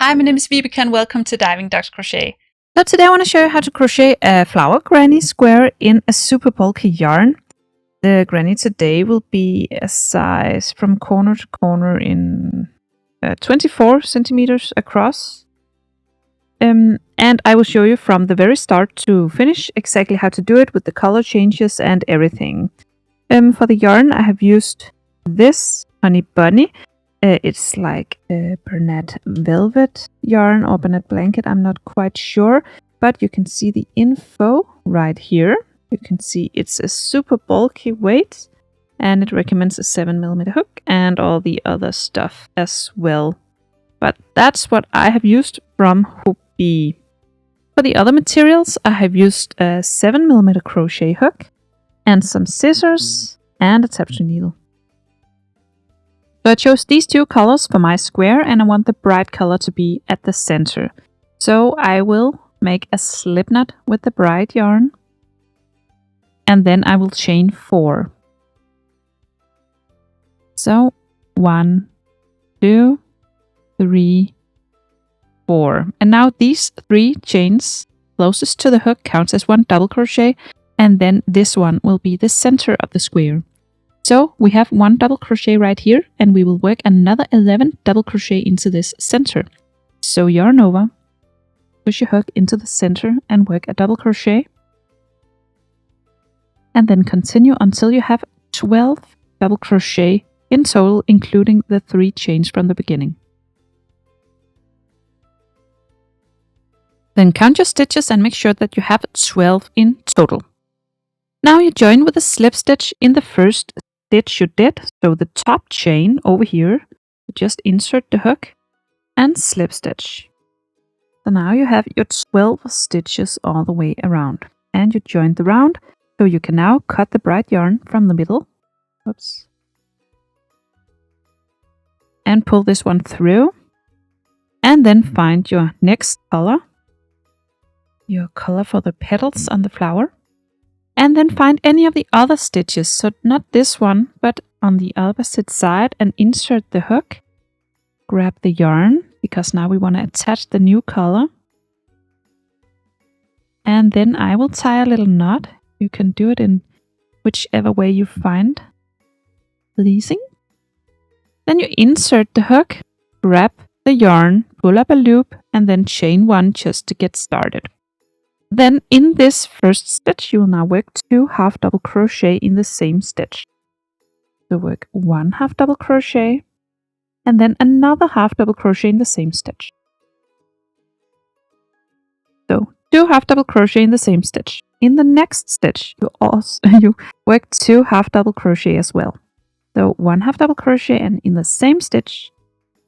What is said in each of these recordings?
Hi, my name is Vibeke and welcome to Diving Ducks Crochet. So today I want to show you how to crochet a flower granny square in a super bulky yarn. The granny today will be a size from corner to corner in 24 centimeters across. And I will show you from the very start to finish exactly how to do it with the color changes and everything. For the yarn I have used this Honey Bunny. It's like a Bernat velvet yarn or Bernat blanket, I'm not quite sure. But you can see the info right here. You can see it's a super bulky weight and it recommends a 7mm hook and all the other stuff as well. But that's what I have used from Hobbii. For the other materials, I have used a 7mm crochet hook and some scissors and a tapestry needle. So I chose these two colors for my square and I want the bright color to be at the center. So I will make a slip knot with the bright yarn and then I will chain 4. So 1, 2, 3, 4. And now these 3 chains closest to the hook counts as 1 double crochet and then this one will be the center of the square. So we have 1 double crochet right here and we will work another 11 double crochet into this center. So yarn over, push your hook into the center and work a double crochet. And then continue until you have 12 double crochet in total, including the 3 chains from the beginning. Then count your stitches and make sure that you have 12 in total. Now you join with a slip stitch in the first stitch you did, so the top chain over here. Just insert the hook and slip stitch. So now you have your 12 stitches all the way around and you join the round, so you can now cut the bright yarn from the middle. Oops. And pull this one through and then find your next color, your color for the petals on the flower. And then find any of the other stitches, so not this one, but on the opposite side, and insert the hook. Grab the yarn, because now we want to attach the new color. And then I will tie a little knot. You can do it in whichever way you find pleasing. Then you insert the hook, grab the yarn, pull up a loop, and then chain 1 just to get started. Then in this first stitch, you will now work 2 half double crochet in the same stitch. So work 1 half double crochet and then another half double crochet in the same stitch. So 2 half double crochet in the same stitch. In the next stitch, you work 2 half double crochet as well. So 1 half double crochet and in the same stitch,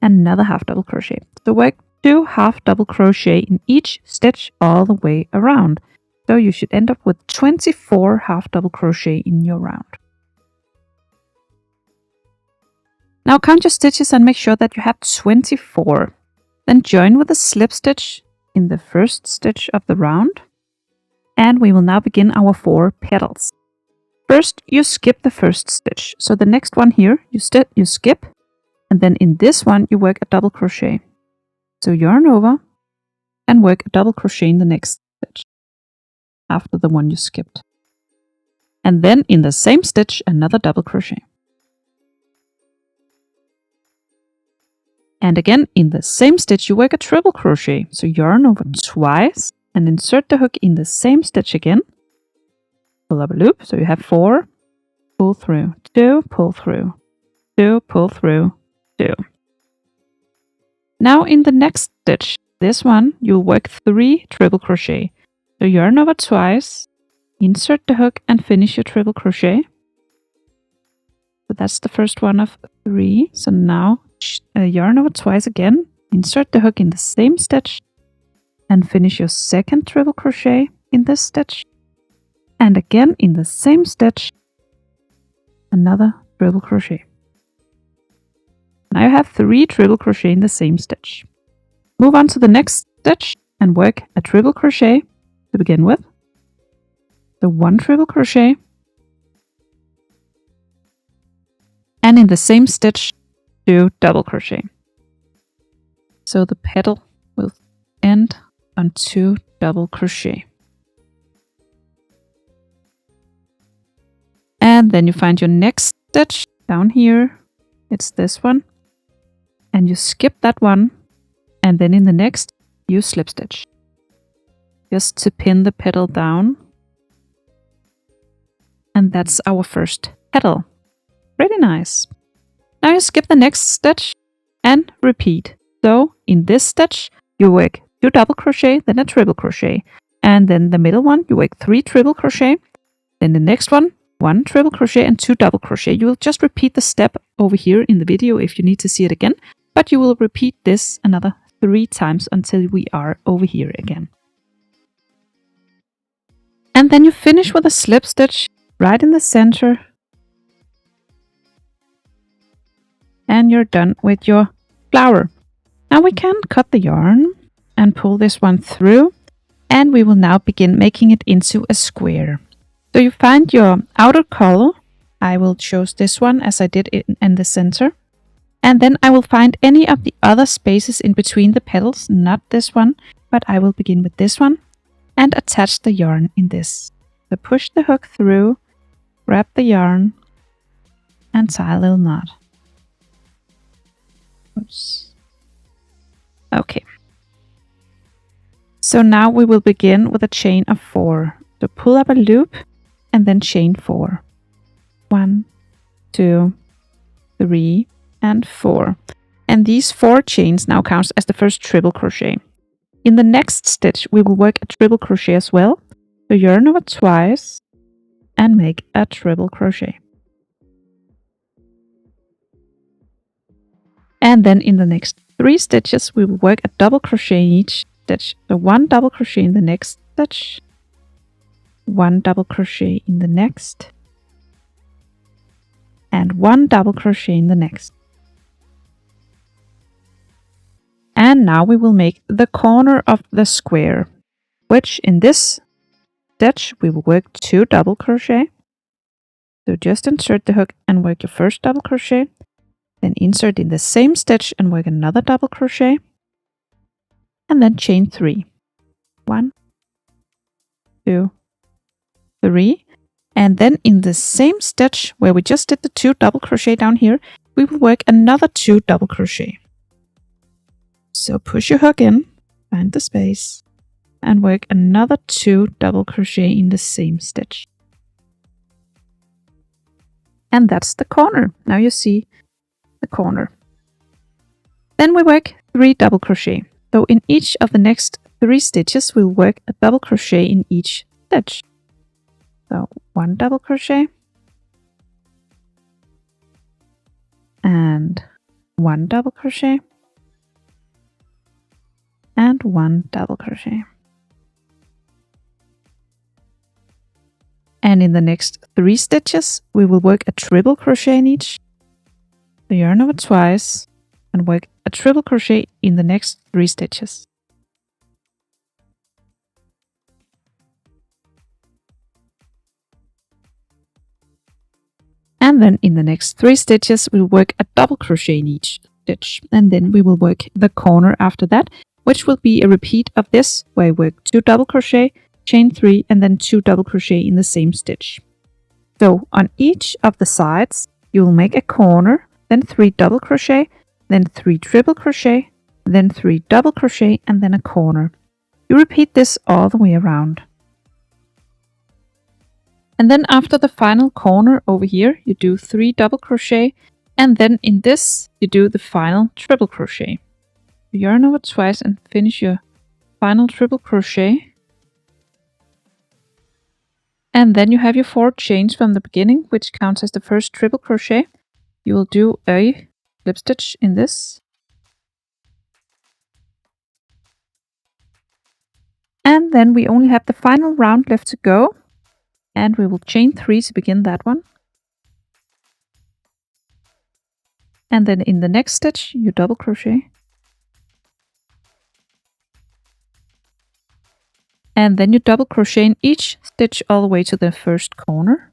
another half double crochet. So work 2 half double crochet in each stitch all the way around. So you should end up with 24 half double crochet in your round. Now count your stitches and make sure that you have 24. Then join with a slip stitch in the first stitch of the round. And we will now begin our 4 petals. First you skip the first stitch. So the next one here you skip, and then in this one you work a double crochet. So yarn over and work a double crochet in the next stitch after the one you skipped. And then in the same stitch, another double crochet. And again, in the same stitch, you work a triple crochet. So yarn over twice and insert the hook in the same stitch again. Pull up a loop. So you have 4, pull through, 2, pull through, 2, pull through, 2. Now in the next stitch, this one, you'll work 3 triple crochet. So yarn over twice, insert the hook and finish your triple crochet. So that's the first one of 3. So now yarn over twice again, insert the hook in the same stitch and finish your second triple crochet in this stitch. And again in the same stitch, another triple crochet. Now you have 3 triple crochet in the same stitch. Move on to the next stitch and work a triple crochet to begin with. So 1 triple crochet. And in the same stitch, 2 double crochet. So the petal will end on 2 double crochet. And then you find your next stitch down here. It's this one. And you skip that one. And then in the next, you slip stitch. Just to pin the petal down. And that's our first petal. Pretty nice. Now you skip the next stitch and repeat. So in this stitch, you work 2 double crochet, then a triple crochet. And then the middle one, you work 3 triple crochet. Then the next one, 1 triple crochet and 2 double crochet. You will just repeat the step over here in the video if you need to see it again. But you will repeat this another 3 times until we are over here again. And then you finish with a slip stitch right in the center. And you're done with your flower. Now we can cut the yarn and pull this one through. And we will now begin making it into a square. So you find your outer color. I will choose this one as I did in the center. And then I will find any of the other spaces in between the petals, not this one, but I will begin with this one and attach the yarn in this. So push the hook through, grab the yarn and tie a little knot. Oops. Okay. So now we will begin with a chain of 4. So pull up a loop and then chain 4. 1, 2, 3, and 4. And these 4 chains now count as the first triple crochet. In the next stitch, we will work a triple crochet as well. So yarn over twice and make a triple crochet. And then in the next 3 stitches, we will work a double crochet in each stitch. So 1 double crochet in the next stitch, 1 double crochet in the next, and 1 double crochet in the next. And now we will make the corner of the square, which in this stitch we will work 2 double crochet. So just insert the hook and work your first double crochet, then insert in the same stitch and work another double crochet, and then chain 3. 1, 2, 3. And then in the same stitch where we just did the 2 double crochet down here, we will work another 2 double crochet. So push your hook in, find the space, and work another 2 double crochet in the same stitch. And that's the corner. Now you see the corner. Then we work 3 double crochet. So in each of the next 3 stitches, we'll work a double crochet in each stitch. So 1 double crochet and 1 double crochet and 1 double crochet. And in the next 3 stitches, we will work a triple crochet in each. So yarn over twice and work a triple crochet in the next 3 stitches. And then in the next 3 stitches, we'll work a double crochet in each stitch. And then we will work the corner after that, which will be a repeat of this, where I work 2 double crochet, chain 3, and then 2 double crochet in the same stitch. So on each of the sides, you will make a corner, then 3 double crochet, then 3 triple crochet, then 3 double crochet, and then a corner. You repeat this all the way around. And then after the final corner over here, you do 3 double crochet, and then in this, you do the final triple crochet. Yarn over twice and finish your final triple crochet. And then you have your 4 chains from the beginning, which counts as the first triple crochet. You will do a slip stitch in this. And then we only have the final round left to go. And we will chain 3 to begin that one. And then in the next stitch, you double crochet. And then you double crochet in each stitch all the way to the first corner.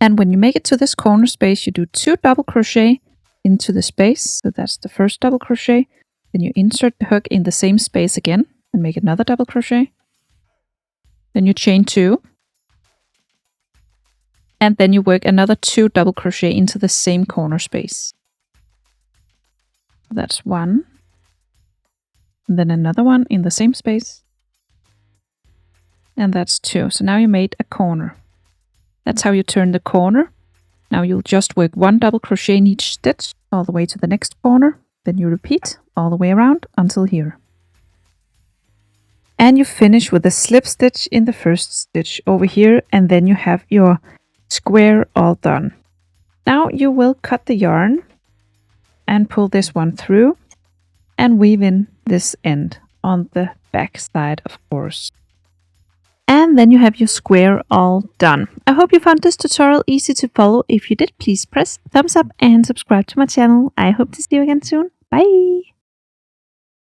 And when you make it to this corner space, you do 2 double crochet into the space. So that's the first double crochet. Then you insert the hook in the same space again and make another double crochet. Then you chain 2. And then you work another 2 double crochet into the same corner space. That's 1. And then another one in the same space. And that's 2. So now you made a corner. That's how you turn the corner. Now you'll just work 1 double crochet in each stitch all the way to the next corner. Then you repeat all the way around until here. And you finish with a slip stitch in the first stitch over here, and then you have your square all done. Now you will cut the yarn and pull this one through and weave in this end on the back side, of course. And then you have your square all done. I hope you found this tutorial easy to follow. If you did, please press thumbs up and subscribe to my channel. I hope to see you again soon. Bye!